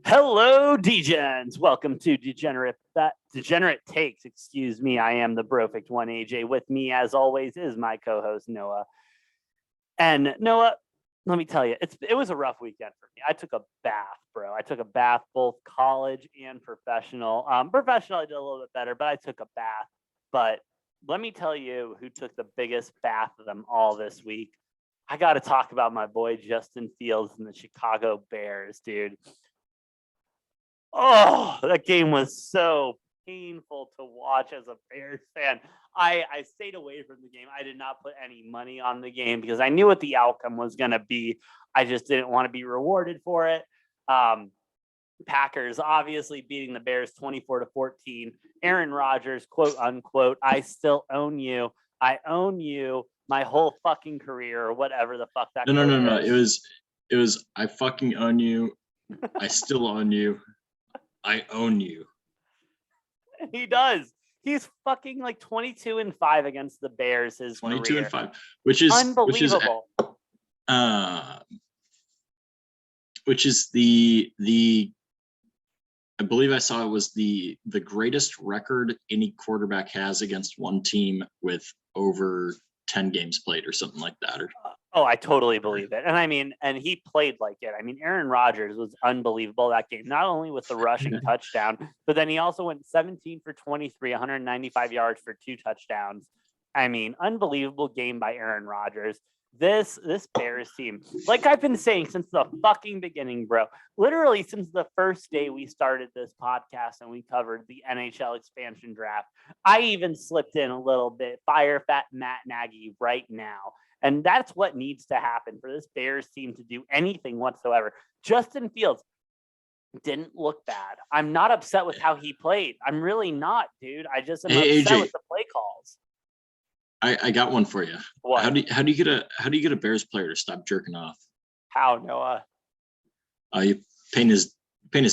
Hello, Degens. Welcome to Degenerate Takes. Excuse me. I am the Brofict One AJ. With me, as always, is my co-host Noah. And Noah, let me tell you, it was a rough weekend for me. I took a bath, bro. I took a bath, both college and professional. Professional, I did a little bit better, but I took a bath. But let me tell you who took the biggest bath of them all this week. I got to talk about my boy Justin Fields and the Chicago Bears, dude. Oh, that game was so painful to watch as a Bears fan. I stayed away from the game. I did not put any money on the game because I knew what the outcome was going to be. I just didn't want to be rewarded for it. Packers obviously beating the Bears 24-14. Aaron Rodgers, quote unquote, I still own you. I own you my whole fucking career, or whatever the fuck that. No. It was I fucking own you. I still own you. I own you. He does. He's fucking like 22-5 against the Bears. His 22-5, which is unbelievable. Which is the I believe I saw it was the greatest record any quarterback has against one team with over 10 games played or something like that. Oh, I totally believe it. And I mean, and he played like it. I mean, Aaron Rodgers was unbelievable that game, not only with the rushing touchdown, but then he also went 17 for 23, 195 yards for 2 touchdowns. I mean, unbelievable game by Aaron Rodgers. This Bears team, like I've been saying since the fucking beginning, bro, literally since the first day we started this podcast and we covered the NHL expansion draft, I even slipped in a little bit, fire fat Matt Nagy right now. And that's what needs to happen for this Bears team to do anything whatsoever. Justin Fields didn't look bad. I'm not upset with how he played. I'm really not, dude. I just am upset AJ, with the play calls. I got one for you. What? How do you get a Bears player to stop jerking off? How, Noah? You paint his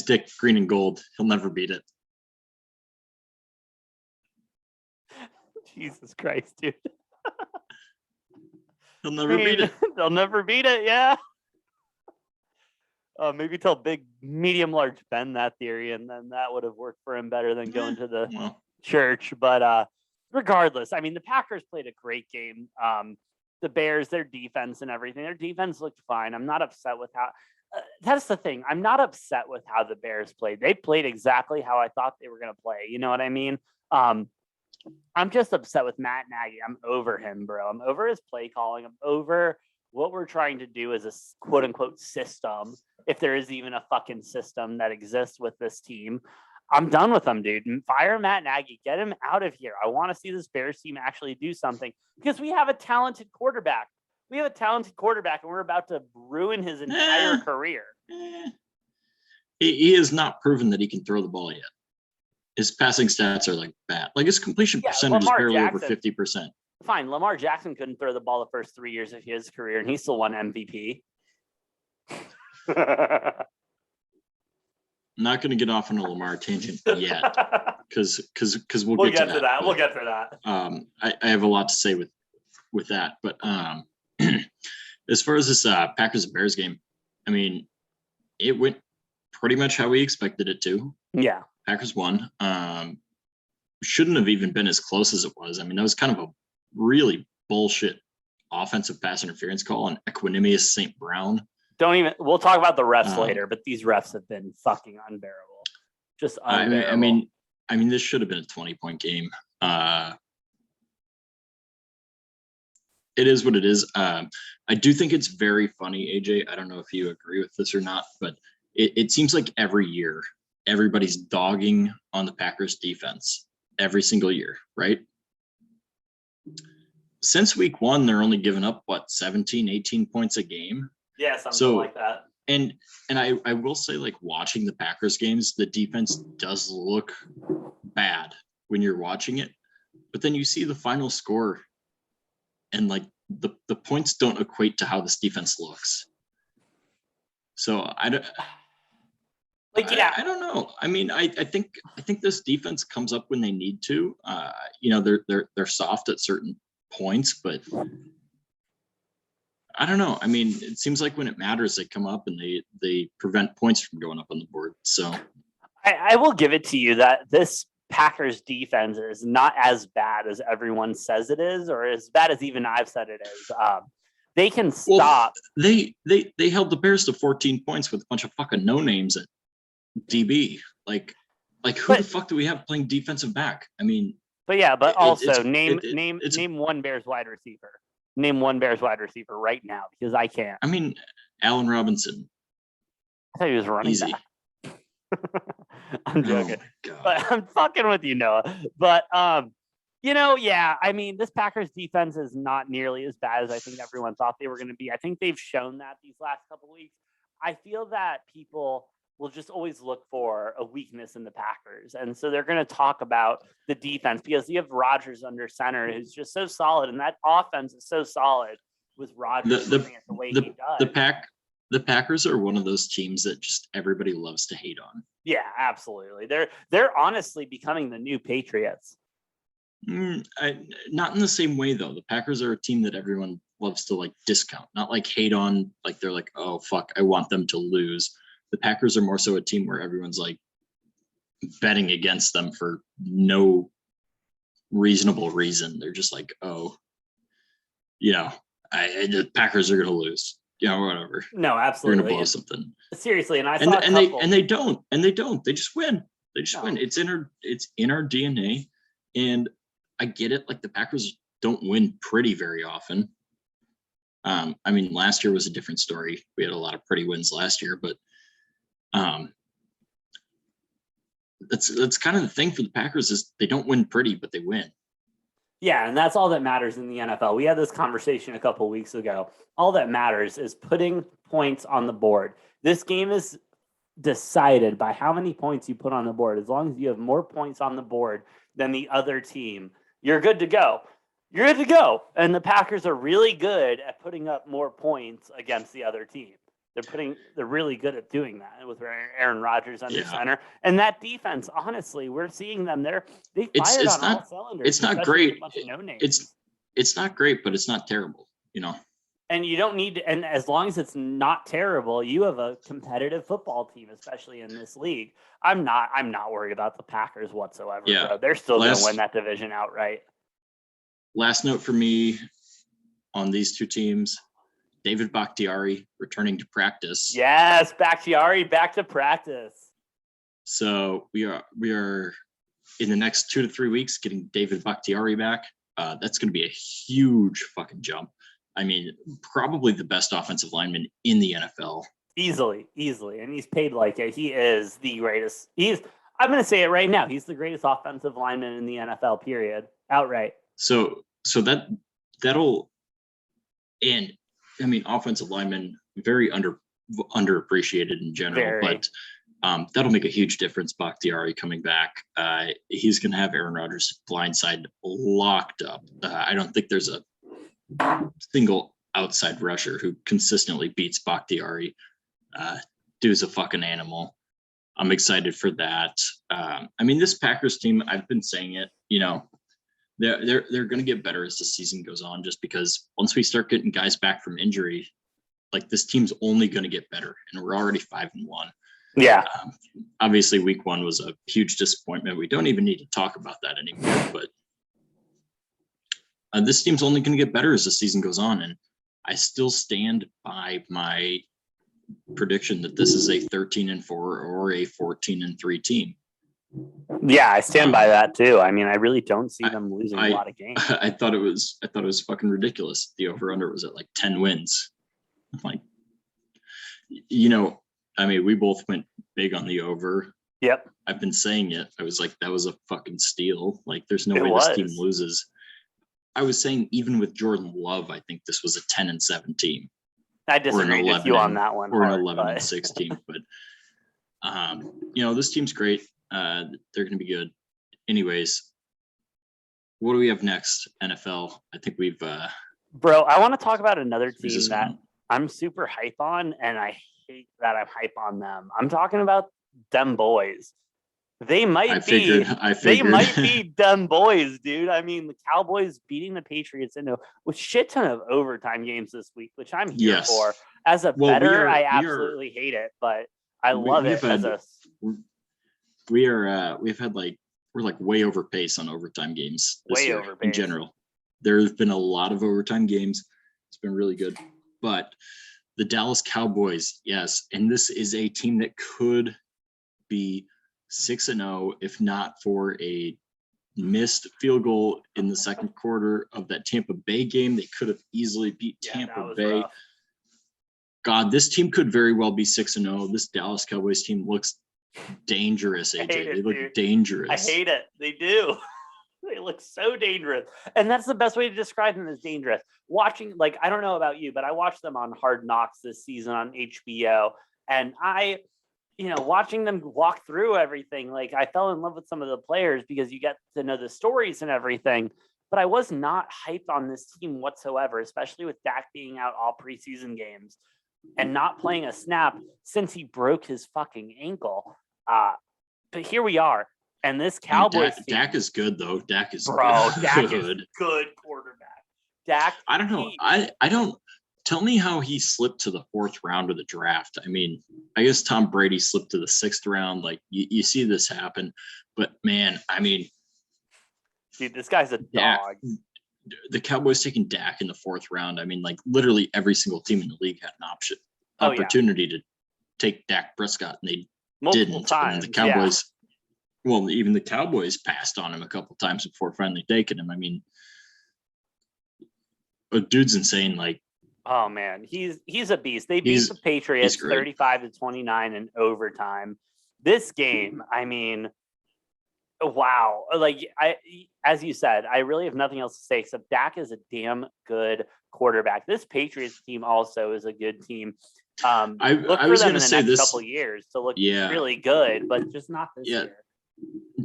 dick green and gold. He'll never beat it. Jesus Christ, dude. He'll never beat it. They'll never beat it, yeah. Maybe tell big, medium, large Ben that theory, and then that would have worked for him better than going to the church. But regardless, I mean, the Packers played a great game. The Bears, their defense and everything, their defense looked fine. I'm not upset with how. That's the thing. I'm not upset with how the Bears played. They played exactly how I thought they were going to play. You know what I mean? I'm just upset with Matt Nagy. I'm over him, bro. I'm over his play calling. I'm over what we're trying to do as a quote unquote system. If there is even a fucking system that exists with this team, I'm done with him, dude. Fire Matt Nagy. Get him out of here. I want to see this Bears team actually do something because we have a talented quarterback. We have a talented quarterback, and we're about to ruin his entire career. He has not proven that he can throw the ball yet. His passing stats are like bad. Like his completion percentage is barely over 50%. Fine. Lamar Jackson couldn't throw the ball the first 3 years of his career, and he still won MVP. I'm not going to get off on a Lamar tangent yet, because we'll get to that. We'll get to that. I have a lot to say with that, but as far as this Packers and Bears game, I mean, it went pretty much how we expected it to. Yeah. Packers won. Shouldn't have even been as close as it was. I mean, that was kind of a really bullshit offensive pass interference call on Equanimous St. Brown. We'll talk about the refs later, but these refs have been fucking unbearable. Just unbearable. I mean, this should have been a 20-point game. It is what it is. I do think it's very funny, AJ. I don't know if you agree with this or not, but it seems like every year everybody's dogging on the Packers defense every single year, right? Since week 1, they're only giving up 17, 18 points a game. Yeah, something like that. And I will say, like, watching the Packers games, the defense does look bad when you're watching it, but then you see the final score and like the points don't equate to how this defense looks. So I don't know. I mean, I think this defense comes up when they need to. They're soft at certain points, but I don't know. I mean, it seems like when it matters, they come up and they prevent points from going up on the board. So I will give it to you that this Packers defense is not as bad as everyone says it is, or as bad as even I've said it is. They can stop. Well, they held the Bears to 14 points with a bunch of fucking no names at DB. Like who the fuck do we have playing defensive back? I mean, but also name one Bears wide receiver. Name one Bears wide receiver right now, because I can't. I mean, Allen Robinson. I thought he was running Easy. back. I'm joking, Oh but I'm fucking with you, Noah. But yeah, I mean, this Packers defense is not nearly as bad as I think everyone thought they were going to be. I think they've shown that these last couple of weeks. I feel that people will just always look for a weakness in the Packers, and so they're going to talk about the defense because you have Rodgers under center, who's just so solid, and that offense is so solid with Rodgers doing it the way he does. The Packers are one of those teams that just everybody loves to hate on. Yeah, absolutely. They're honestly becoming the new Patriots. Not in the same way though. The Packers are a team that everyone loves to like discount, not like hate on. Like they're like, oh fuck, I want them to lose. The Packers are more so a team where everyone's like betting against them for no reasonable reason. They're just like, oh, the Packers are gonna lose. Whatever. No, absolutely. They're gonna blow something. Seriously, and they don't. They just win. Win. It's in our DNA, and I get it. Like the Packers don't win pretty very often. I mean, last year was a different story. We had a lot of pretty wins last year, but that's kind of the thing for the Packers is they don't win pretty, but they win. Yeah, and that's all that matters in the NFL. We had this conversation a couple of weeks ago. All that matters is putting points on the board. This game is decided by how many points you put on the board. As long as you have more points on the board than the other team, you're good to go. You're good to go. And the Packers are really good at putting up more points against the other team. They're really good at doing that with Aaron Rodgers under center. And that defense, honestly, we're seeing them there. They fired on all cylinders. It's not great. It's not great, but it's not terrible, And you don't need to, and as long as it's not terrible, you have a competitive football team, especially in this league. I'm not worried about the Packers whatsoever. Yeah. Bro. They're still going to win that division outright. Last note for me on these two teams. David Bakhtiari returning to practice. Yes, Bakhtiari back to practice. So we are in the next 2 to 3 weeks getting David Bakhtiari back. That's going to be a huge fucking jump. I mean, probably the best offensive lineman in the NFL. Easily. And he's paid like it. He is the greatest. I'm going to say it right now. He's the greatest offensive lineman in the NFL, period. Outright. So that'll, and I mean, offensive linemen very underappreciated in general, but that'll make a huge difference. Bakhtiari coming back, he's going to have Aaron Rodgers' blindside locked up. I don't think there's a single outside rusher who consistently beats Bakhtiari. Dude's a fucking animal. I'm excited for that. I mean, this Packers team, I've been saying it, they're going to get better as the season goes on, just because once we start getting guys back from injury, like this team's only going to get better, and we're already 5-1. Yeah. Obviously week 1 was a huge disappointment. We don't even need to talk about that anymore, but this team's only going to get better as the season goes on. And I still stand by my prediction that this is a 13-4 or a 14-3 team. Yeah, I stand by that too. I mean, I really don't see them losing a lot of games. I thought it was fucking ridiculous. The over-under was at like 10 wins. I'm like, I mean, we both went big on the over. Yep. I've been saying it. I was like, that was a fucking steal. Like, there's no way this team loses. I was saying even with Jordan Love, I think this was a 10-7 team. I disagree with you on that one. Or an 11-6 team. But, this team's great. They're going to be good. Anyways, what do we have next, NFL? I think we've... Bro, I want to talk about another team that I'm super hype on, and I hate that I'm hype on them. I'm talking about them boys. They might I be. figured. They might be dumb boys, dude. I mean, the Cowboys beating the Patriots into with shit ton of overtime games this week, which I'm here Yes. for. As a Well, bettor, I absolutely hate it, but I love it as a. We've had like we're like way over pace on overtime games this Way year over in pace. general. There's been a lot of overtime games. It's been really good, but the Dallas Cowboys, yes, and this is a team that could be 6-0 if not for a missed field goal in the second quarter of that Tampa Bay game. They could have easily beat Tampa Bay. Rough. God, this team could very well be 6-0. This Dallas Cowboys team looks dangerous, AJ. They look dangerous. I hate it. They do. They look so dangerous. And that's the best way to describe them, as dangerous. Watching, like, I don't know about you, but I watched them on Hard Knocks this season on HBO. And watching them walk through everything, like, I fell in love with some of the players because you get to know the stories and everything. But I was not hyped on this team whatsoever, especially with Dak being out all preseason games and not playing a snap since he broke his fucking ankle. But here we are. And this Cowboys team, Dak is good, though. Dak is Dak is good quarterback. Dak. I don't know. I don't. Tell me how he slipped to the 4th round of the draft. I mean, I guess Tom Brady slipped to the 6th round. Like, you see this happen. But, man, I mean. Dude, this guy's a dog. The Cowboys taking Dak in the 4th round. I mean, like, literally every single team in the league had an opportunity to take Dak Prescott, and they multiple didn't. times. And the Cowboys, well, even the Cowboys passed on him a couple times before finally taking him. I mean, a dude's insane. Like, oh man, he's a beast. They beat the Patriots 35-29 in overtime. This game, I mean, wow. Like, as you said, I really have nothing else to say except Dak is a damn good quarterback. This Patriots team also is a good team. I look for them in the next couple of years to look really good, but just not this year.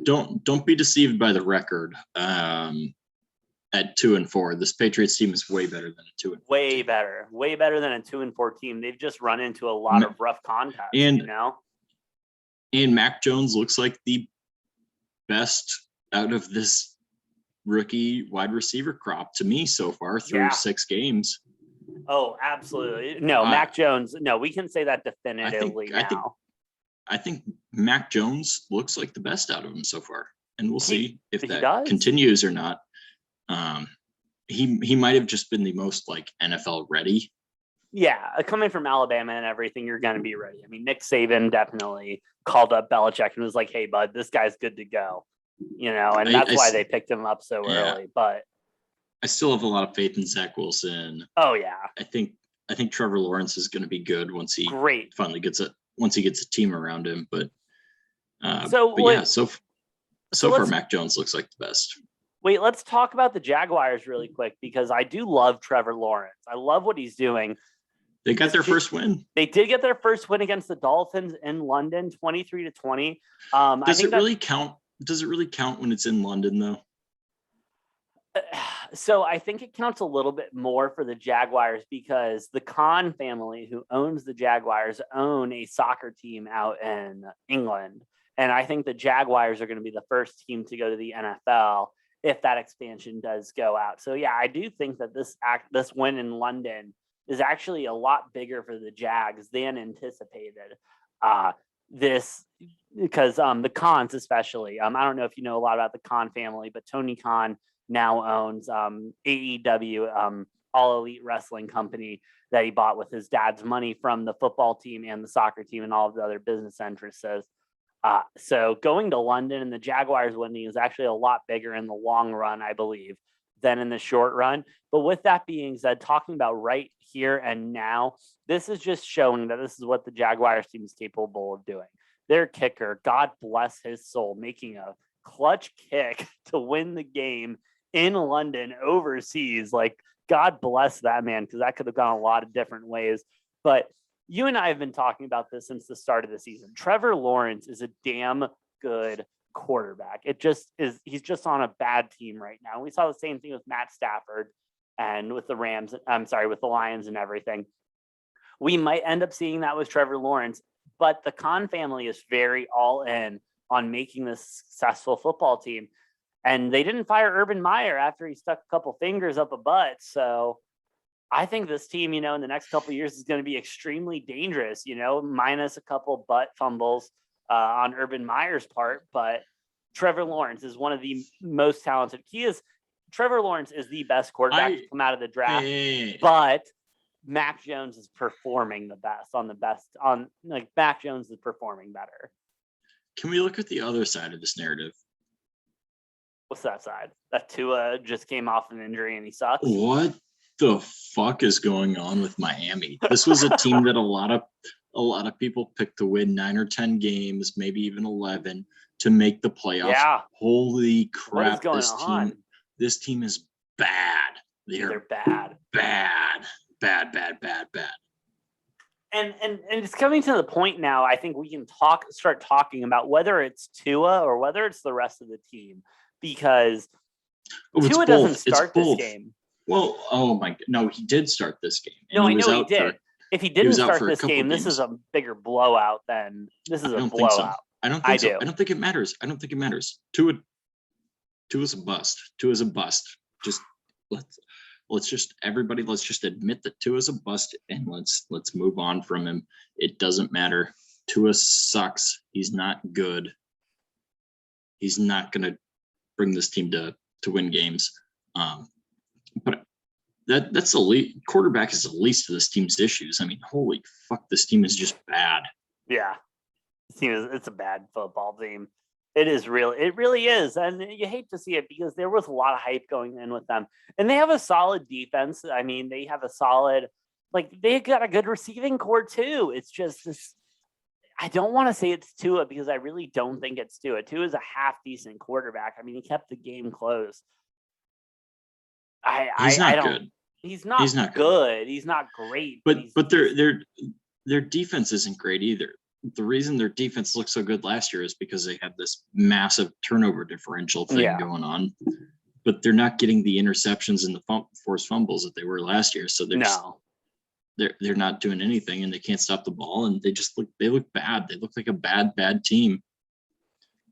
Don't be deceived by the record. At 2-4, this Patriots team is way better than a 2-4. Way better than a 2-4 team. They've just run into a lot of rough contests, and Mac Jones looks like the best out of this rookie wide receiver crop to me so far through 6 games. Oh, absolutely. No, Mac Jones. No, we can say that definitively now. I think Mac Jones looks like the best out of them so far, and we'll see if that continues or not. He might have just been the most like NFL ready. Yeah, coming from Alabama and everything, you're going to be ready. I mean, Nick Saban definitely called up Belichick and was like, "Hey, bud, this guy's good to go." And that's why they picked him up so early. But I still have a lot of faith in Zach Wilson. Oh yeah, I think Trevor Lawrence is going to be good once he finally gets a team around him. But so far Mac Jones looks like the best. Wait, let's talk about the Jaguars really quick because I do love Trevor Lawrence. I love what he's doing. They got their first win. They did get their first win against the Dolphins in London, 23-20. Does it really count? Does it really count when it's in London, though? So I think it counts a little bit more for the Jaguars because the Khan family, who owns the Jaguars, own a soccer team out in England. And I think the Jaguars are going to be the first team to go to the NFL if that expansion does go out. So, yeah, I do think that this win in London is actually a lot bigger for the Jags than anticipated. Because the Khans especially, I don't know if you know a lot about the Khan family, but Tony Khan now owns AEW, All Elite Wrestling Company, that he bought with his dad's money from the football team and the soccer team and all of the other business interests. So going to London and the Jaguars winning is actually a lot bigger in the long run, I believe, than in the short run. But with that being said, talking about right here and now, this is just showing that this is what the Jaguars team is capable of doing. Their kicker, God bless his soul, making a clutch kick to win the game in London overseas. Like, God bless that man, because that could have gone a lot of different ways. But you and I have been talking about this since the start of the season. Trevor Lawrence is a damn good quarterback. He's just on a bad team right now. We saw the same thing with Matt Stafford and with the with the Lions and everything. We might end up seeing that with Trevor Lawrence, but the Khan family is very all in on making this successful football team. And they didn't fire Urban Meyer after he stuck a couple fingers up a butt. So I think this team, in the next couple of years is going to be extremely dangerous, minus a couple butt fumbles on Urban Meyer's part. But Trevor Lawrence is one of the most talented. Trevor Lawrence is the best quarterback to come out of the draft, but Mac Jones is performing Mac Jones is performing better. Can we look at the other side of this narrative? What's that side? That Tua just came off an injury and he sucks? What the fuck is going on with Miami? This was a team that a lot of people picked to win 9 or 10 games, maybe even 11, to make the playoffs. Yeah. Holy crap! What is going on? This team is bad. They're bad. Bad. And it's coming to the point now. I think we can start talking about whether it's Tua or whether it's the rest of the team, because Tua doesn't start this game. Well, no, he did start this game. No, I know he did. If he didn't start this game, this is a bigger blowout than this is a blowout. I don't think so. I don't think it matters. Tua's a bust. Tua's a bust. Just let's just admit that Tua's a bust, and let's move on from him. It doesn't matter. Tua sucks. He's not good. He's not gonna bring this team to win games. But that's the least. Quarterback is the least of this team's issues. I mean, holy fuck, this team is just bad. Yeah, it's a bad football team. It really is, and you hate to see it because there was a lot of hype going in with them, and they have a solid defense. I mean, they have they got a good receiving core too. It's just this. I don't want to say it's Tua because I really don't think it's Tua. Tua is a half decent quarterback. I mean, he kept the game close. He's not good. He's not good. He's not great. But their defense isn't great either. The reason their defense looked so good last year is because they had this massive turnover differential thing going on. But they're not getting the interceptions and the forced fumbles that they were last year. So they're not doing anything, and they can't stop the ball, and they look bad. They look like a bad team.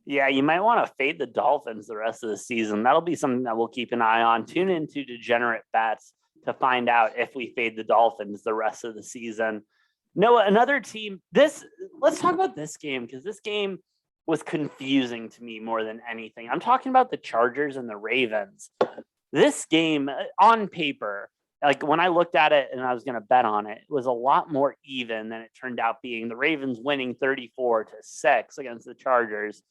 Yeah, you might want to fade the Dolphins the rest of the season. That'll be something that we'll keep an eye on. Tune into Degenerate Bets to find out if we fade the Dolphins the rest of the season. Noah, another team. Let's talk about this game, because this game was confusing to me more than anything. I'm talking about the Chargers and the Ravens. This game, on paper, like when I looked at it and I was going to bet on it, it was a lot more even than it turned out being. The Ravens winning 34-6 against the Chargers.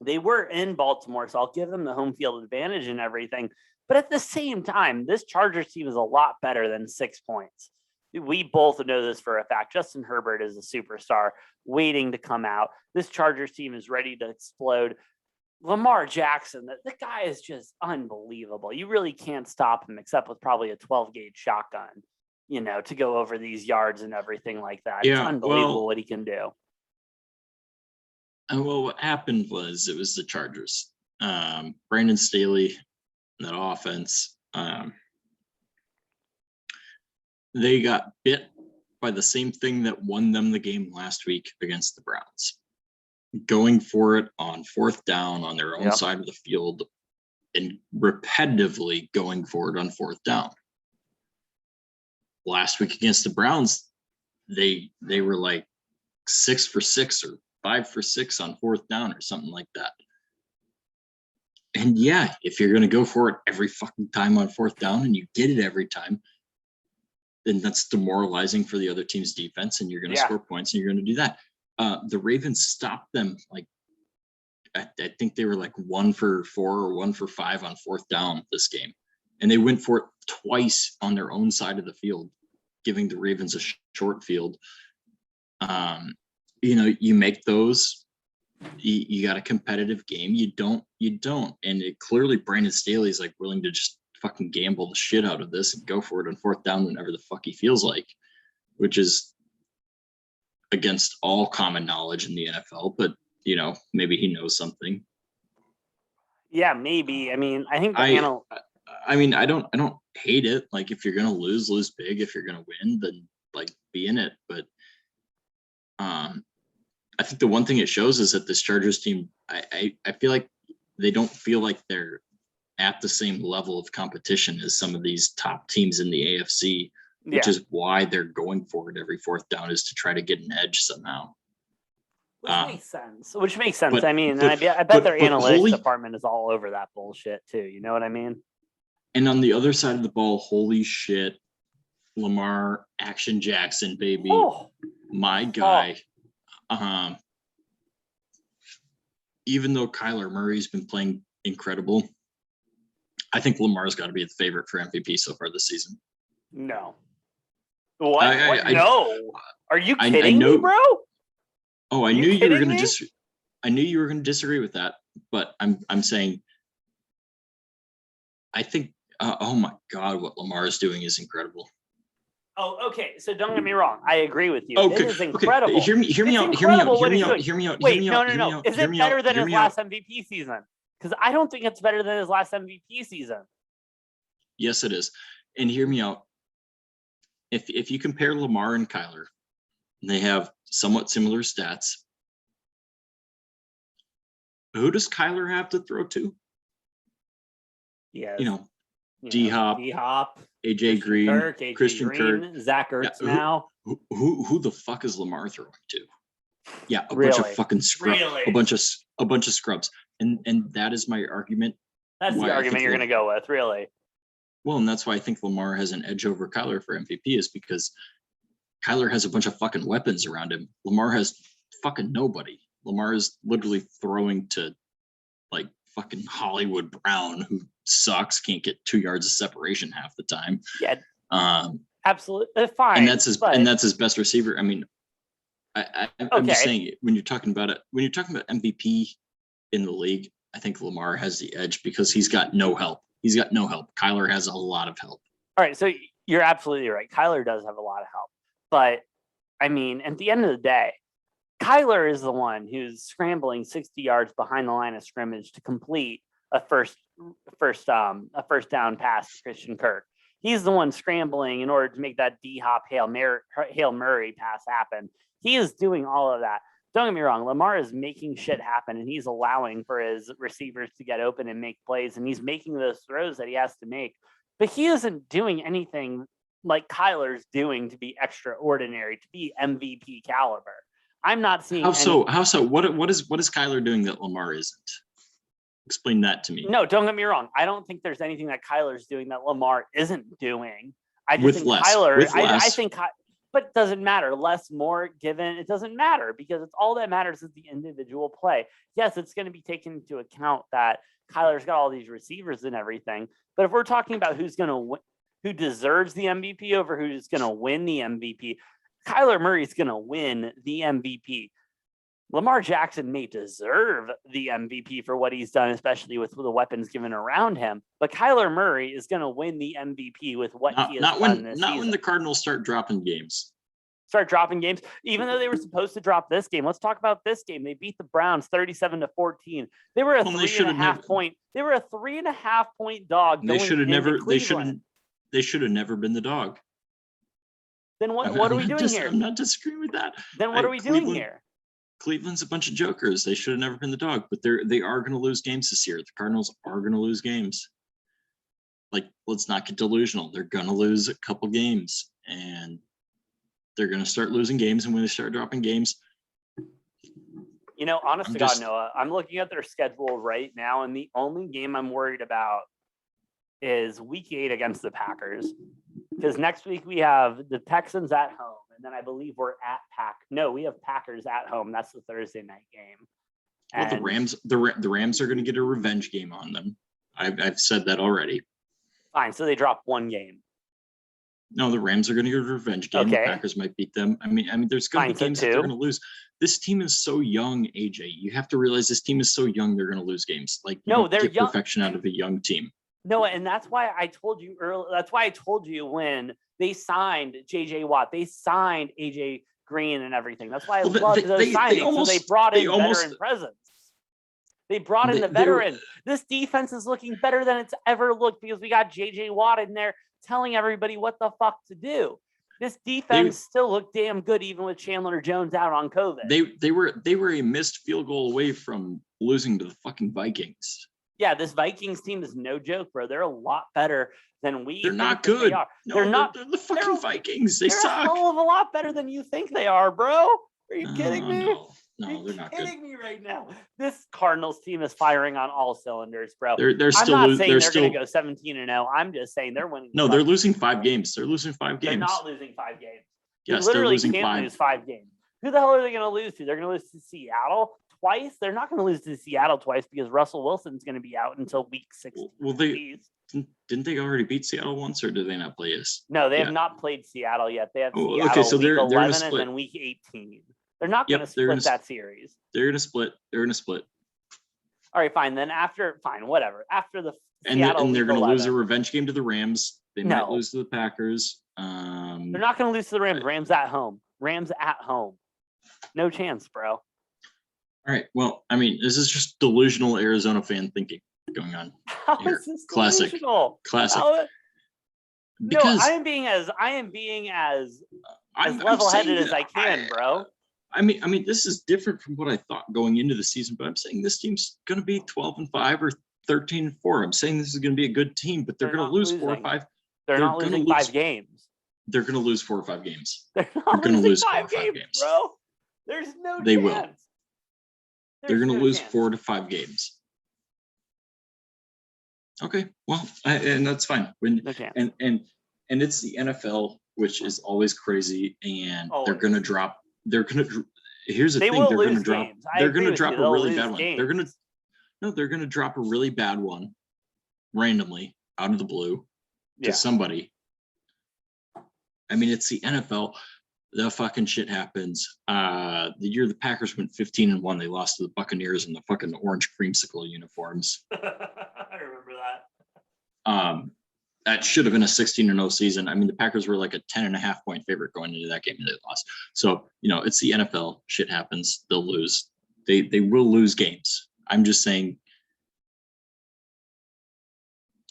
They were in Baltimore, so I'll give them the home field advantage and everything. But at the same time, this Chargers team is a lot better than 6 points. We both know this for a fact. Justin Herbert is a superstar waiting to come out. This Chargers team is ready to explode. Lamar Jackson, the guy is just unbelievable. You really can't stop him except with probably a 12-gauge shotgun, to go over these yards and everything like that. Yeah, it's unbelievable what he can do. Well, what happened was it was the Chargers. Brandon Staley, that offense, they got bit by the same thing that won them the game last week against the Browns. Going for it on fourth down on their own side of the field and repetitively going for it on fourth down. Last week against the Browns, they were like 6 for 6 or 5 for 6 on fourth down or something like that. And yeah, if you're going to go for it every fucking time on fourth down and you get it every time, then that's demoralizing for the other team's defense, and you're going to score points and you're going to do that. The Ravens stopped them. Like, I think they were like 1 for 4 or 1 for 5 on fourth down this game. And they went for it twice on their own side of the field, giving the Ravens a short field. You make those, you got a competitive game. You don't. And clearly Brandon Staley is like willing to just fucking gamble the shit out of this and go for it on fourth down whenever the fuck he feels like, which is against all common knowledge in the NFL, but maybe he knows something. Yeah, maybe. I mean, I think I don't hate it. Like, if you're gonna lose big. If you're gonna win, then like be in it. But I I think the one thing it shows is that this Chargers team, I feel like they don't feel like they're at the same level of competition as some of these top teams in the AFC, which is why they're going for it every fourth down, is to try to get an edge somehow. Which makes sense. But, I mean, I bet their analytics department is all over that bullshit too. You know what I mean? And on the other side of the ball, holy shit, Lamar Action Jackson, baby. Oh, my guy. Even though Kyler Murray's been playing incredible, I think Lamar's got to be the favorite for MVP so far this season. No. What? No. Are you kidding me, bro? Oh, I knew you were going to I knew you were going to disagree with that, but I'm saying I think oh my God, what Lamar is doing is incredible. Oh, okay. So don't get me wrong. I agree with you. Okay. It is incredible. Okay. Hear me out. Wait, no. Is it better than his last MVP season? Because I don't think it's better than his last MVP season. Yes, it is. And hear me out. If you compare Lamar and Kyler, they have somewhat similar stats. Who does Kyler have to throw to? Yeah. D-Hop, AJ Green, Christian Kirk, Zach Ertz now. Who the fuck is Lamar throwing to? Yeah, bunch of fucking scrubs. A bunch of scrubs. And that is my argument. That's the argument you're going to go with, really. Well, and that's why I think Lamar has an edge over Kyler for MVP, is because Kyler has a bunch of fucking weapons around him. Lamar has fucking nobody. Lamar is literally throwing to like fucking Hollywood Brown, who sucks, can't get 2 yards of separation half the time. Yeah. Absolutely fine. And that's his best receiver. I mean, I'm just saying, when you're talking about MVP in the league, I think Lamar has the edge because he's got no help. Kyler has a lot of help. All right, so you're absolutely right. Kyler does have a lot of help. But I mean, at the end of the day, Kyler is the one who's scrambling 60 yards behind the line of scrimmage to complete a first down pass to Christian Kirk. He's the one scrambling in order to make that D-Hop Hail Murray pass happen. He is doing all of that. Don't get me wrong, Lamar is making shit happen, and he's allowing for his receivers to get open and make plays, and he's making those throws that he has to make. But he isn't doing anything like Kyler's doing to be extraordinary, to be MVP caliber. I'm not seeing How so? What is Kyler doing that Lamar isn't? Explain that to me. No, don't get me wrong. I don't think there's anything that Kyler's doing that Lamar isn't doing. I just think Kyler, I think, but it doesn't matter. Less, more, given, it doesn't matter, because it's all that matters is the individual play. Yes, it's going to be taken into account that Kyler's got all these receivers and everything. But if we're talking about who's going to win, who deserves the MVP over who's going to win the MVP, Kyler Murray's going to win the MVP. Lamar Jackson may deserve the MVP for what he's done, especially with the weapons given around him. But Kyler Murray is going to win the MVP with what he has done this season. Not when the Cardinals start dropping games. Even though they were supposed to drop this game. Let's talk about this game. They beat the Browns 37-14. They were a 3.5 point. They were a 3.5 point dog. They should have never. They should have never been the dog. Then what are we doing here? I'm not disagreeing with that. Then what are we doing here? Cleveland's a bunch of jokers. They should have never been the dog, but they are going to lose games this year. The Cardinals are going to lose games. Like, let's not get delusional. They're going to lose a couple games, and they're going to start losing games. And when they start dropping games, honest to God, Noah, I'm looking at their schedule right now, and the only game I'm worried about is Week 8 against the Packers, because next week we have the Texans at home. And then I believe we're at we have Packers at home. That's the Thursday night game. Well, the Rams are going to get a revenge game on them. I've said that already. Fine. So they drop one game. No, the Rams are going to get a revenge game. Okay. The Packers might beat them. I mean, there's going to be games that they're going to lose. This team is so young, AJ. You have to realize this team is so young. They're going to lose games. Like, they're young. Perfection out of a young team. No, and that's why I told you earlier. That's why I told you when they signed J.J. Watt, they signed A.J. Green and everything. That's why I love those signings. So they brought in veteran presence. They brought in the veteran. This defense is looking better than it's ever looked because we got J.J. Watt in there telling everybody what the fuck to do. This defense still looked damn good even with Chandler Jones out on COVID. They were a missed field goal away from losing to the fucking Vikings. Yeah, this Vikings team is no joke, bro. They're a lot better than we. They're not good. They are. No, they're not. They're the fucking Vikings. They suck. They're a hell of a lot better than you think they are, bro. Are you kidding me? No, they're not good. You're kidding me right now. This Cardinals team is firing on all cylinders, bro. They're still. I'm not saying they're going to go 17-0. I'm just saying they're winning. No, they're losing 5 games. They're losing 5 games. They're not losing 5 games. Yes, they literally they're losing can't lose 5 games. Who the hell are they going to lose to? They're going to lose to Seattle twice. They're not going to lose to Seattle twice because Russell Wilson's going to be out until week 16. Well, didn't they already beat Seattle once, or did they not play us? No, they have not played Seattle yet. They have Seattle okay, so week 11 and then week 18. They're not going to split that series. They're going to split. All right, fine. Then whatever. After the Seattle and they're going to lose a revenge game to the Rams. They might lose to the Packers. They're not going to lose to the Rams. Rams at home. No chance, bro. All right. Well, I mean, this is just delusional Arizona fan thinking going on. How is this Classic. delusional? Classic. Because I am being as level-headed as I can, bro. I mean, this is different from what I thought going into the season, but I'm saying this team's going to be 12-5 or 13-4. I'm saying this is going to be a good team, but they're going to lose 4 or 5. They're not losing 5 games. They're going to lose 4 or 5 games. They're going to lose 5 games, bro. There's no chance. They will. They're going to lose 4 to 5 games. Okay, well, and that's fine. And it's the NFL, which is always crazy, and they're going to drop. Here's the thing. They're going to drop. They're going to drop a really bad one. They're going to drop a really bad one randomly out of the blue to somebody. I mean, it's the NFL. The fucking shit happens. The year the Packers went 15-1, they lost to the Buccaneers in the fucking orange creamsicle uniforms. I remember that. That should have been a 16-0 season. I mean, the Packers were like a 10.5-point favorite going into that game, and they lost. So, it's the NFL. Shit happens. They'll lose. They will lose games. I'm just saying,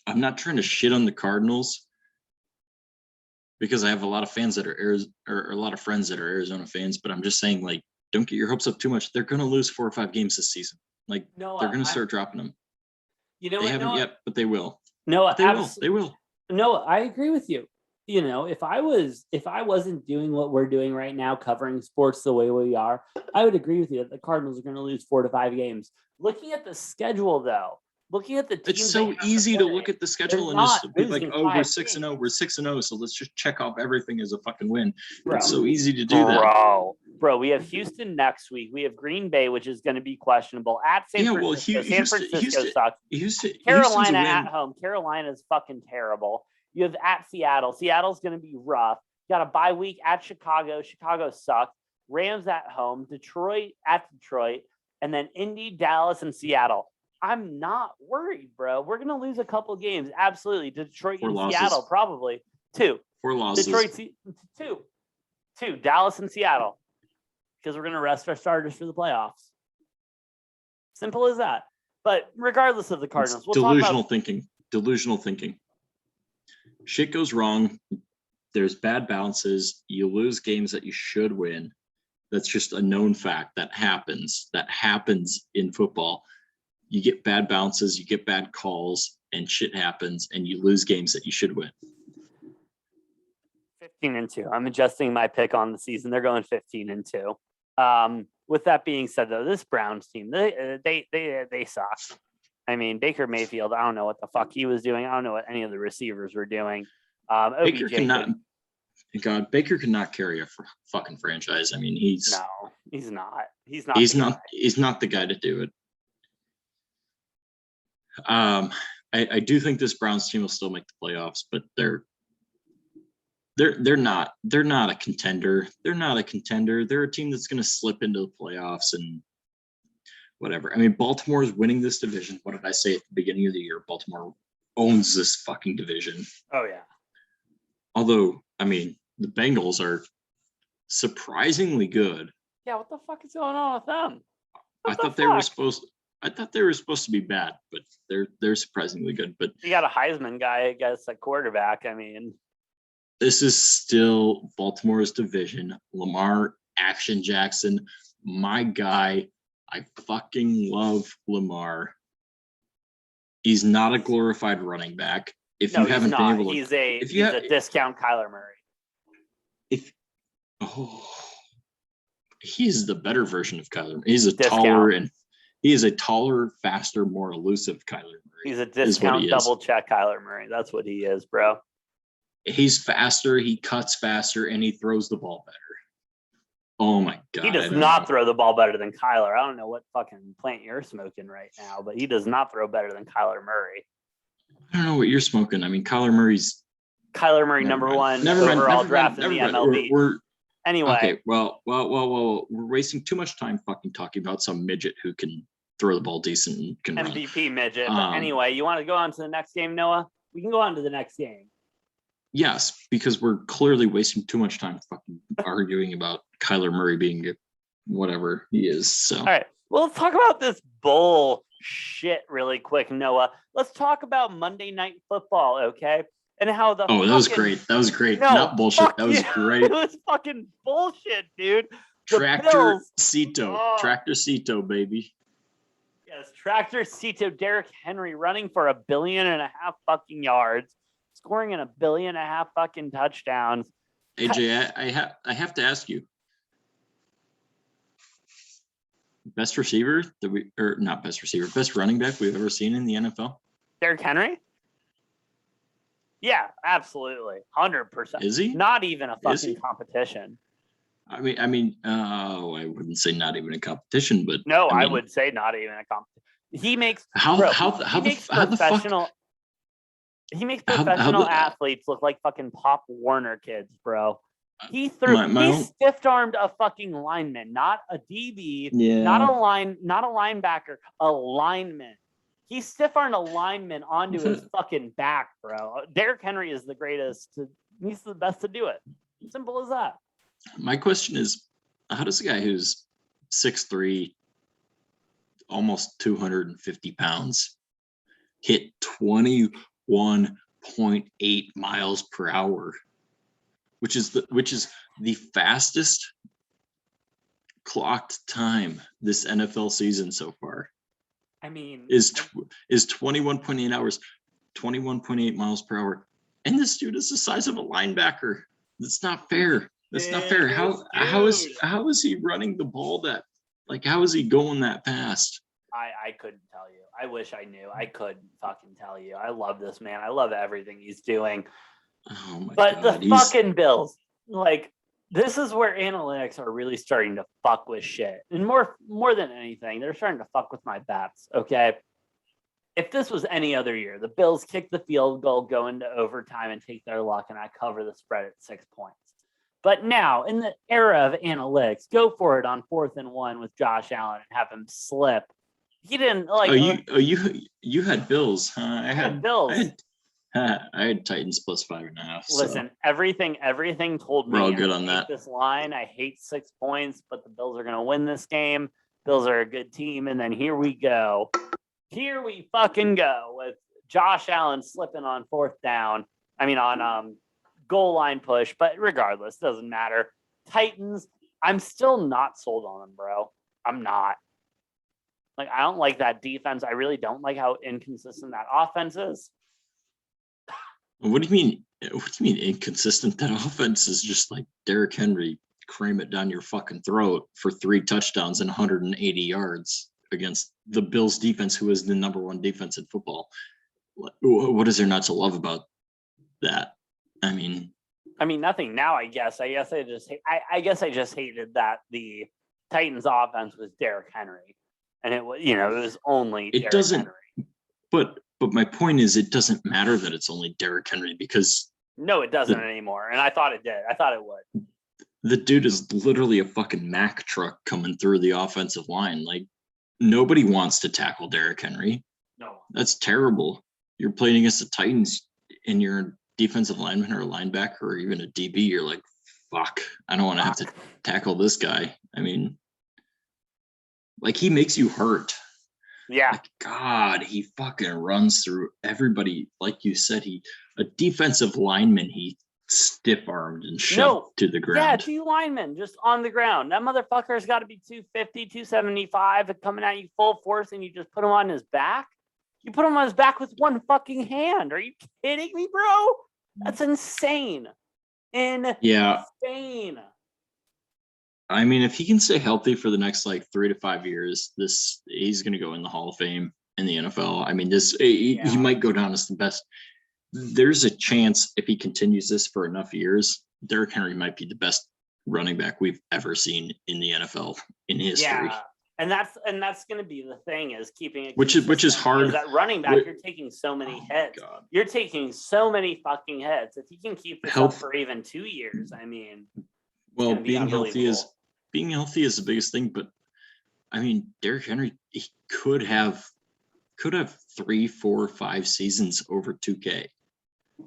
I'm not trying to shit on the Cardinals because I have a lot of fans that are a lot of friends that are Arizona fans, but I'm just saying, like, don't get your hopes up too much. They're going to lose 4 or 5 games this season. Like, they're going to start dropping them. They haven't yet, but they will. They will. No, I agree with you. If I wasn't doing what we're doing right now, covering sports the way we are, I would agree with you that the Cardinals are going to lose 4 to 5 games. Looking at the schedule, though, looking at the teams, it's so easy to look at the schedule and just be like, "Oh, we're 6-0, we're 6-0, so let's just check off everything as a fucking win." Bro. It's so easy to do that. Bro, we have Houston next week. We have Green Bay, which is going to be questionable at San Francisco. San Francisco sucks. Carolina at home. Carolina's fucking terrible. You have at Seattle. Seattle's going to be rough. You got a bye week at Chicago. Chicago sucks. Rams at home. Detroit at Detroit. And then Indy, Dallas, and Seattle. I'm not worried, bro. We're going to lose a couple games. Absolutely. Detroit and Seattle, probably. 2. 4 losses. Detroit, 2. Dallas and Seattle. Because we're going to rest our starters for the playoffs. Simple as that. But regardless of the Cardinals, delusional thinking. Shit goes wrong. There's bad bounces. You lose games that you should win. That's just a known fact that happens. That happens in football. You get bad bounces, you get bad calls, and shit happens, and you lose games that you should win. 15-2. I'm adjusting my pick on the season. They're going 15-2. With that being said, though, this Browns team, they suck. I mean, Baker Mayfield, I don't know what the fuck he was doing. I don't know what any of the receivers were doing. Baker cannot carry a fucking franchise. I mean, he's not. He's not the guy to do it. I do think this Browns team will still make the playoffs, but they're not a contender. They're not a contender. They're a team that's going to slip into the playoffs and whatever. I mean, Baltimore is winning this division. What did I say at the beginning of the year? Baltimore owns this fucking division. Oh yeah. Although, I mean, the Bengals are surprisingly good. Yeah, what the fuck is going on with them? I thought they were supposed to be bad, but they're surprisingly good. But you got a Heisman guy, I guess, at quarterback. I mean, this is still Baltimore's division. Lamar Action Jackson, my guy. I fucking love Lamar. He's not a glorified running back. If you haven't been able to, he's a discount Kyler Murray. He's the better version of Kyler Murray. He is a taller, faster, more elusive Kyler Murray. He's a discount double check Kyler Murray. That's what he is, bro. He's faster, he cuts faster, and he throws the ball better. Oh my God. He does not throw the ball better than Kyler. I don't know what fucking plant you're smoking right now, but he does not throw better than Kyler Murray. I don't know what you're smoking. I mean, Kyler Murray number one overall draft in the MLB. Anyway. Okay, well, we're wasting too much time fucking talking about some midget who can throw the ball decent and can MVP run. Midget. But anyway, you want to go on to the next game, Noah? We can go on to the next game. Yes, because we're clearly wasting too much time fucking arguing about Kyler Murray being whatever he is. So all right. Well, let's talk about this bull shit really quick, Noah. Let's talk about Monday Night Football, okay? And how that was great. That was great. No, not bullshit. That was great. It was fucking bullshit, dude. Tractor Cito, baby. Yes, Tractor Cito, Derrick Henry running for 1.5 billion fucking yards, scoring in 1.5 billion fucking touchdowns. AJ, I have to ask you. Best receiver best running back we've ever seen in the NFL? Derrick Henry? Yeah, absolutely. 100%. Is he? Not even a fucking competition. I wouldn't say not even a competition, but no, I would say not even a competition. He makes professional athletes look like fucking Pop Warner kids, bro. He stiff-armed a fucking lineman, not a DB, not a linebacker, a lineman. He stiff-armed a lineman onto his fucking back, bro. Derrick Henry is the greatest. He's the best to do it. Simple as that. My question is, how does a guy who's 6'3", almost 250 pounds, hit 21.8 miles per hour, which is the fastest clocked time this NFL season so far? I mean, is 21.8 hours, 21.8 miles per hour, and this dude is the size of a linebacker. That's not fair. That's not fair. How is he running the ball that, like, how is he going that fast? I couldn't tell you. I wish I knew. I couldn't fucking tell you. I love this man. I love everything he's doing. Oh my God. But the fucking Bills, like, this is where analytics are really starting to fuck with shit. And more than anything, they're starting to fuck with my bets, okay? If this was any other year, the Bills kick the field goal, go into overtime, and take their luck, and I cover the spread at 6 points. But now, in the era of analytics, go for it on 4th and 1 with Josh Allen and have him slip. He didn't like. You had Bills, huh? I had Bills. I had Titans plus 5.5. Listen, everything told me we're all good on that. This line, I hate 6 points, but the Bills are going to win this game. Bills are a good team, and then here we go. Here we fucking go with Josh Allen slipping on 4th down. I mean, on goal line push, but regardless, doesn't matter. Titans, I'm still not sold on them, bro. I'm not. Like, I don't like that defense. I really don't like how inconsistent that offense is. What do you mean? What do you mean inconsistent? That offense is just like Derrick Henry, cram it down your fucking throat for 3 touchdowns and 180 yards against the Bills defense, who is the number 1 defense in football. What is there not to love about that? I mean, nothing now. I guess I just hated that the Titans' offense was Derrick Henry, and it was only. It Derrick doesn't. Henry. But my point is, it doesn't matter that it's only Derrick Henry, because no, it doesn't anymore. And I thought it did. I thought it would. The dude is literally a fucking Mack truck coming through the offensive line. Like, nobody wants to tackle Derrick Henry. No, that's terrible. You're playing against the Titans, and you're a defensive lineman or a linebacker or even a DB. You're like, fuck, I don't want to have to tackle this guy. I mean, like, he makes you hurt. Yeah. Like, God, he fucking runs through everybody. Like you said, a defensive lineman, he stiff-armed and shoved to the ground. Yeah, D lineman just on the ground. That motherfucker's got to be 250, 275 and coming at you full force, and you just put him on his back? You put him on his back with one fucking hand. Are you kidding me, bro? That's insane. Yeah. Insane. I mean, if he can stay healthy for the next 3 to 5 years, he's going to go in the Hall of Fame in the NFL. I mean, he might go down as the best. There's a chance if he continues this for enough years, Derrick Henry might be the best running back we've ever seen in the NFL in history. Yeah, and that's going to be the thing, is keeping it which is hard. Because at running back, you're taking so many hits. God. You're taking so many fucking hits. If he can keep this up for even 2 years, I mean, well, being healthy is the biggest thing. But I mean, Derrick Henry, he could have 3, 4, 5 seasons over 2K.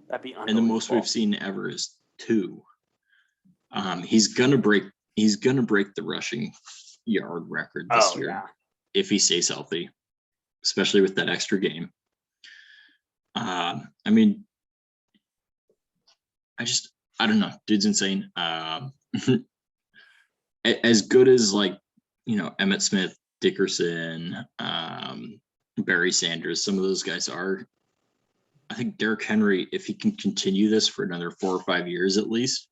That'd be unbelievable. And the most we've seen ever is 2. He's gonna break the rushing yard record this year if he stays healthy, especially with that extra game. I mean, I don't know. Dude's insane. As good as Emmitt Smith, Dickerson, Barry Sanders, some of those guys are. I think Derrick Henry, if he can continue this for another 4 or 5 years at least,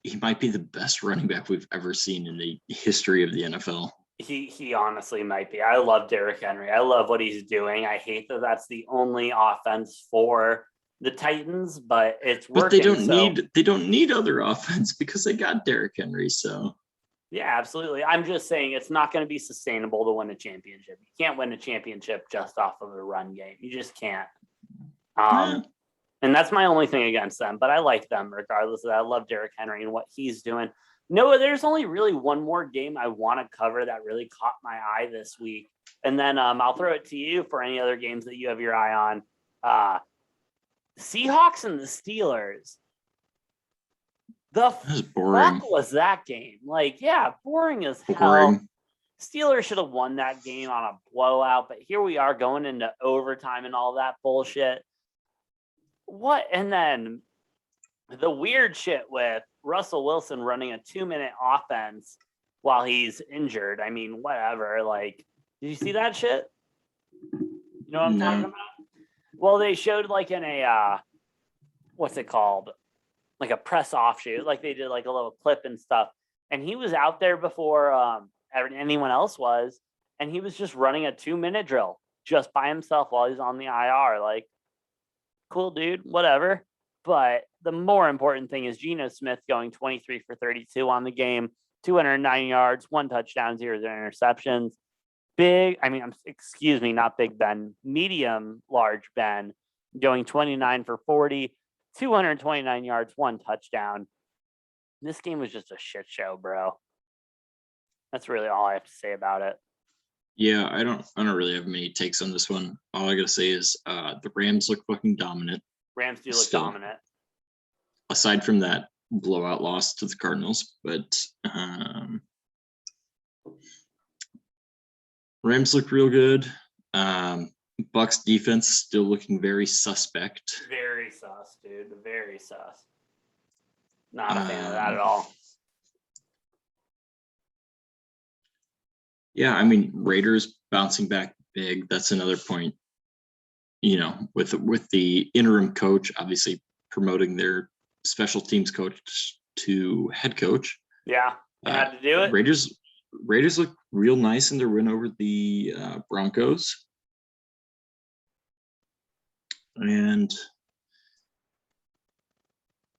he might be the best running back we've ever seen in the history of the NFL. He honestly might be. I love Derrick Henry. I love what he's doing. I hate that that's the only offense for the Titans, but it's working. But they don't need other offense because they got Derrick Henry. So yeah, absolutely. I'm just saying it's not going to be sustainable to win a championship. You can't win a championship just off of a run game. You just can't. And that's my only thing against them. But I like them regardless of that. I love Derrick Henry and what he's doing. No, there's only really one more game I want to cover that really caught my eye this week. And then I'll throw it to you for any other games that you have your eye on. Seahawks and the Steelers. The fuck was that game? Boring as hell. Steelers should have won that game on a blowout, but here we are going into overtime and all that bullshit. What? And then the weird shit with Russell Wilson running a 2-minute offense while he's injured. I mean, whatever. Did you see that shit? You know what I'm talking about? Well, they showed in a what's it called? A press offshoot, they did a little clip and stuff. And he was out there before anyone else was, and he was just running a 2-minute drill just by himself while he's on the IR. Cool, dude, whatever. But the more important thing is Geno Smith going 23 for 32 on the game, 209 yards, 1 touchdown, 0 interceptions. Not Big Ben, medium large Ben going 29 for 40. 229 yards, 1 touchdown. This game was just a shit show, bro. That's really all I have to say about it. Yeah, I don't really have many takes on this one. All I gotta say is the Rams look fucking dominant. Rams do look dominant. Aside from that blowout loss to the Cardinals, but Rams look real good. Bucks defense still looking very suspect. Very sus, dude. Very sus. Not a fan of that at all. Yeah, I mean, Raiders bouncing back big. That's another point. With the interim coach obviously promoting their special teams coach to head coach. Yeah, they had to do it. Raiders look real nice in their win over the Broncos. And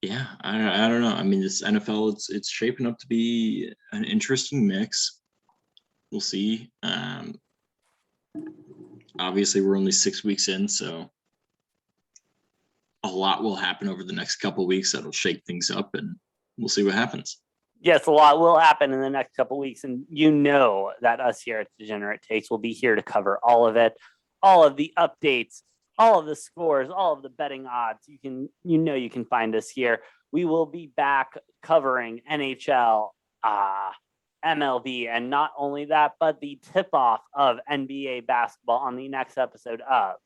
yeah, I don't know. I mean, this NFL, it's shaping up to be an interesting mix. We'll see. Obviously, we're only 6 weeks in, so a lot will happen over the next couple of weeks that'll shake things up, and we'll see what happens. Yes, a lot will happen in the next couple of weeks, and that us here at Degenerate Takes will be here to cover all of it, all of the updates, all of the scores, all of the betting odds. You can find us here. We will be back covering NHL, MLB, and not only that, but the tip-off of NBA basketball on the next episode of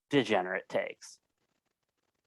Degenerate Takes.